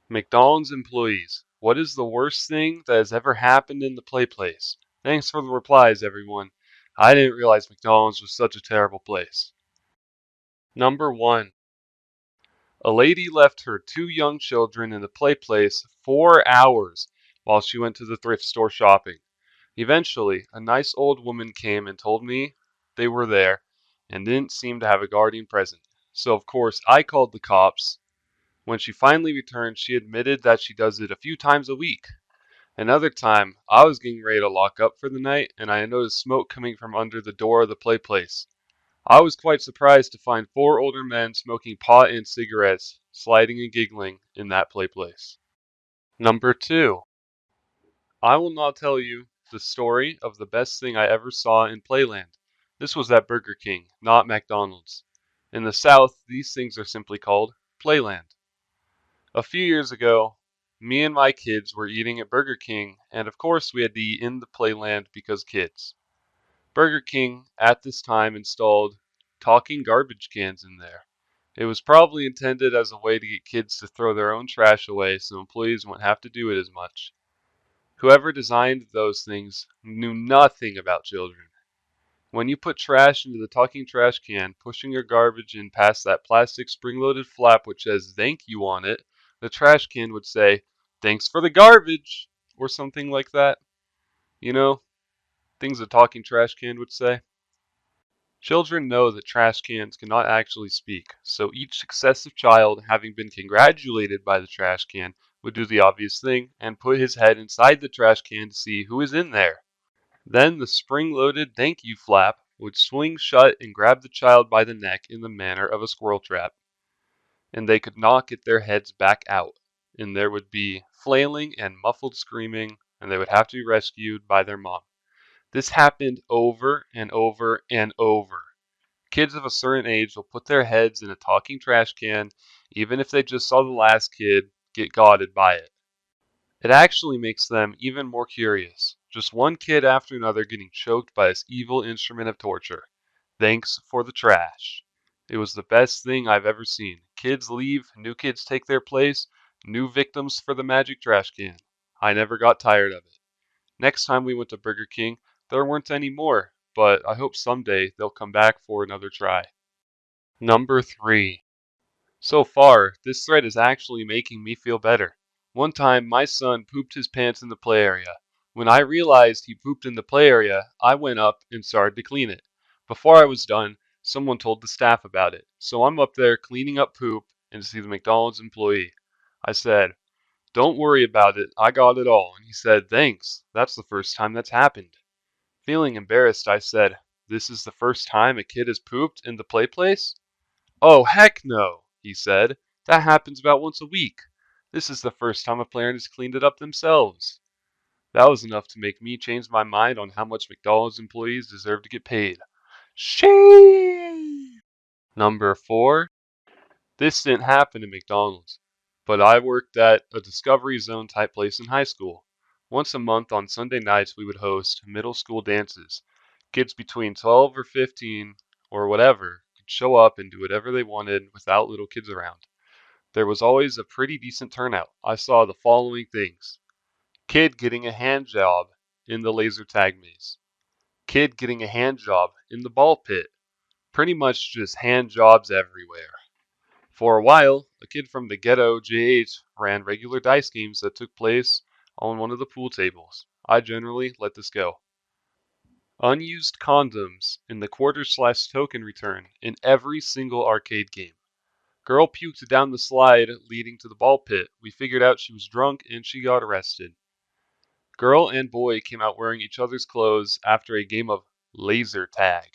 McDonald's employees. What is the worst thing that has ever happened in the Playplace? Thanks for the replies, everyone. I didn't realize McDonald's was such a terrible place. Number 1. A lady left her 2 young children in the Playplace 4 hours while she went to the thrift store shopping. Eventually, a nice old woman came and told me they were there and didn't seem to have a guardian present. So, of course, I called the cops. When she finally returned, she admitted that she does it a few times a week. Another time, I was getting ready to lock up for the night, and I noticed smoke coming from under the door of the Playplace. I was quite surprised to find 4 older men smoking pot and cigarettes, sliding and giggling in that Playplace. Number 2. I will now tell you the story of the best thing I ever saw in Playland. This was at Burger King, not McDonald's. In the South, these things are simply called Playland. A few years ago, me and my kids were eating at Burger King, and of course we had to eat in the Playland because kids. Burger King at this time installed talking garbage cans in there. It was probably intended as a way to get kids to throw their own trash away so employees wouldn't have to do it as much. Whoever designed those things knew nothing about children. When you put trash into the talking trash can, pushing your garbage in past that plastic spring-loaded flap which says thank you on it, the trash can would say, "Thanks for the garbage," or something like that. You know, things a talking trash can would say. Children know that trash cans cannot actually speak, so each successive child, having been congratulated by the trash can, would do the obvious thing and put his head inside the trash can to see who is in there. Then the spring-loaded thank you flap would swing shut and grab the child by the neck in the manner of a squirrel trap, and they could not get their heads back out, and there would be flailing and muffled screaming, and they would have to be rescued by their mom. This happened over and over and over. Kids of a certain age will put their heads in a talking trash can, even if they just saw the last kid get godded by it. It actually makes them even more curious. Just one kid after another getting choked by this evil instrument of torture. Thanks for the trash. It was the best thing I've ever seen. Kids leave, new kids take their place, new victims for the magic trash can. I never got tired of it. Next time we went to Burger King, there weren't any more, but I hope someday they'll come back for another try. Number 3. So far, this thread is actually making me feel better. One time, my son pooped his pants in the play area. When I realized he pooped in the play area, I went up and started to clean it. Before I was done, someone told the staff about it. So I'm up there cleaning up poop and see the McDonald's employee. I said, "Don't worry about it, I got it all." And he said, "Thanks, that's the first time that's happened." Feeling embarrassed, I said, "This is the first time a kid has pooped in the play place?" "Oh, heck no," he said. "That happens about once a week. This is the first time a player has cleaned it up themselves." That was enough to make me change my mind on how much McDonald's employees deserve to get paid. Shame! Number 4. This didn't happen at McDonald's, but I worked at a Discovery Zone type place in high school. Once a month on Sunday nights we would host middle school dances. Kids between 12 or 15 or whatever could show up and do whatever they wanted without little kids around. There was always a pretty decent turnout. I saw the following things: kid getting a hand job in the laser tag maze, kid getting a hand job in the ball pit, pretty much just hand jobs everywhere. For a while, a kid from the ghetto JH ran regular dice games that took place on one of the pool tables. I generally let this go. Unused condoms in the quarter/token return in every single arcade game. Girl puked down the slide leading to the ball pit. We figured out she was drunk and she got arrested. Girl and boy came out wearing each other's clothes after a game of laser tag.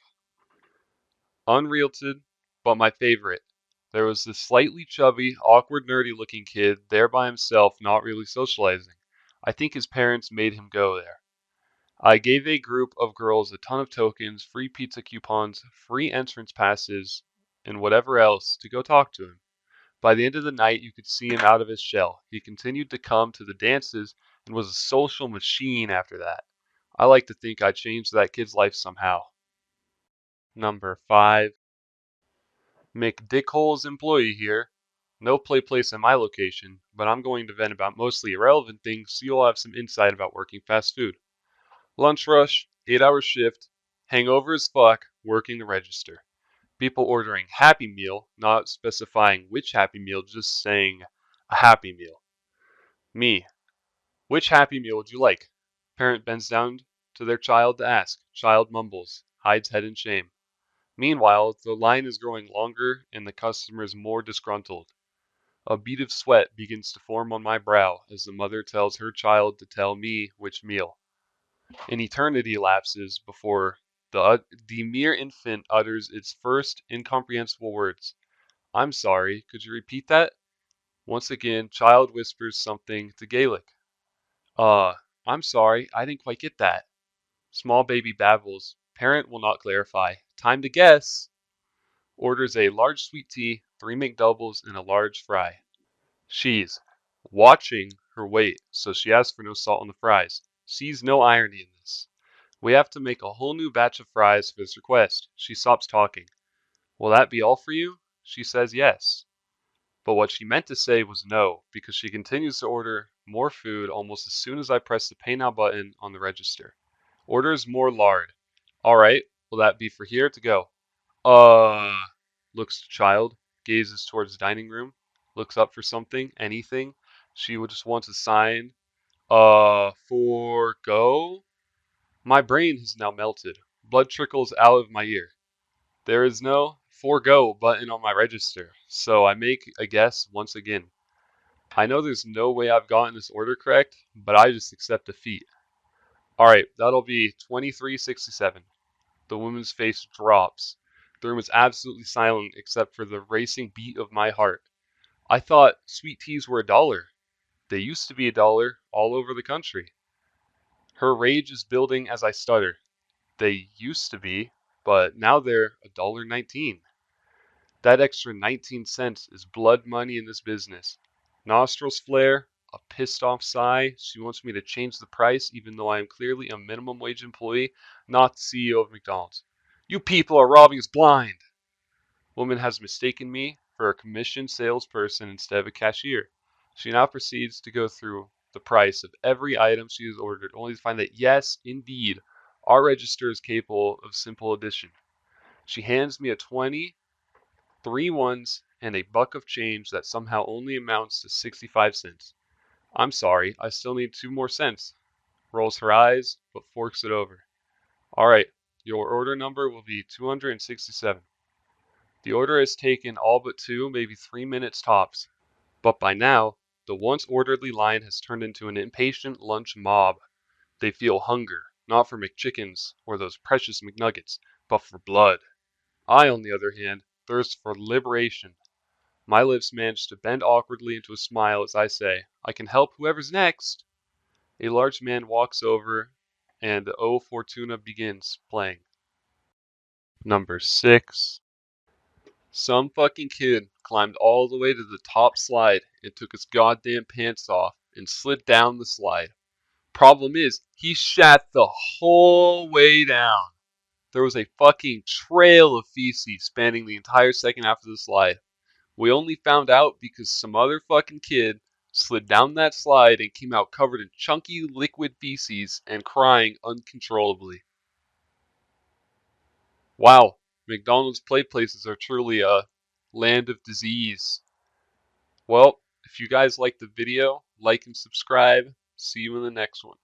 Unrealted, but my favorite. There was this slightly chubby, awkward, nerdy looking kid there by himself, not really socializing. I think his parents made him go there. I gave a group of girls a ton of tokens, free pizza coupons, free entrance passes, and whatever else to go talk to him. By the end of the night, you could see him out of his shell. He continued to come to the dances and was a social machine after that. I like to think I changed that kid's life somehow. Number 5. McDickhole's employee here. No Playplace in my location, but I'm going to vent about mostly irrelevant things so you'll have some insight about working fast food. Lunch rush, 8-hour shift, hangover as fuck, working the register. People ordering Happy Meal, not specifying which Happy Meal, just saying a Happy Meal. Me, which Happy Meal would you like? Parent bends down to their child to ask. Child mumbles, hides head in shame. Meanwhile, the line is growing longer and the customer is more disgruntled. A bead of sweat begins to form on my brow as the mother tells her child to tell me which meal. An eternity elapses before the mere infant utters its first incomprehensible words. I'm sorry, could you repeat that? Once again, child whispers something to Gaelic. Uh, I'm sorry, I didn't quite get that. Small baby babbles. Parent will not clarify. Time to guess. Orders a large sweet tea, 3 McDoubles, and a large fry. She's watching her weight, so she asks for no salt on the fries. Sees no irony in this. We have to make a whole new batch of fries for this request. She stops talking. Will that be all for you? She says yes. But what she meant to say was no, because she continues to order more food almost as soon as I press the pay now button on the register. Orders more lard. All right, will that be for here to go? Uh, looks to child, gazes towards the dining room, looks up for something, anything. She would just wants a sign. For go? My brain has now melted. Blood trickles out of my ear. There is no forego button on my register, so I make a guess once again. I know there's no way I've gotten this order correct, but I just accept defeat. Alright, that'll be 2367. The woman's face drops. The room is absolutely silent except for the racing beat of my heart. I thought sweet teas were $1. They used to be $1 all over the country. Her rage is building as I stutter. They used to be, but now they're $1.19. That extra 19 cents is blood money in this business. Nostrils flare, a pissed off sigh. She wants me to change the price even though I am clearly a minimum wage employee, not the CEO of McDonald's. You people are robbing us blind. Woman has mistaken me for a commissioned salesperson instead of a cashier. She now proceeds to go through the price of every item she has ordered, only to find that yes, indeed, our register is capable of simple addition. She hands me a 20, 3 ones, and a buck of change that somehow only amounts to 65 cents. I'm sorry, I still need 2 more cents. Rolls her eyes, but forks it over. Alright, your order number will be 267. The order has taken all but 2, maybe 3 minutes tops. But by now, the once orderly line has turned into an impatient lunch mob. They feel hunger, not for McChickens or those precious McNuggets, but for blood. I, on the other hand, thirst for liberation. My lips manage to bend awkwardly into a smile as I say, I can help whoever's next. A large man walks over and O Fortuna begins playing. Number 6. Some fucking kid climbed all the way to the top slide and took his goddamn pants off and slid down the slide. Problem is, he shat the whole way down. There was a fucking trail of feces spanning the entire second half of the slide. We only found out because some other fucking kid slid down that slide and came out covered in chunky liquid feces and crying uncontrollably. Wow, McDonald's Playplaces are truly a land of disease. Well, if you guys liked the video, like and subscribe. See you in the next one.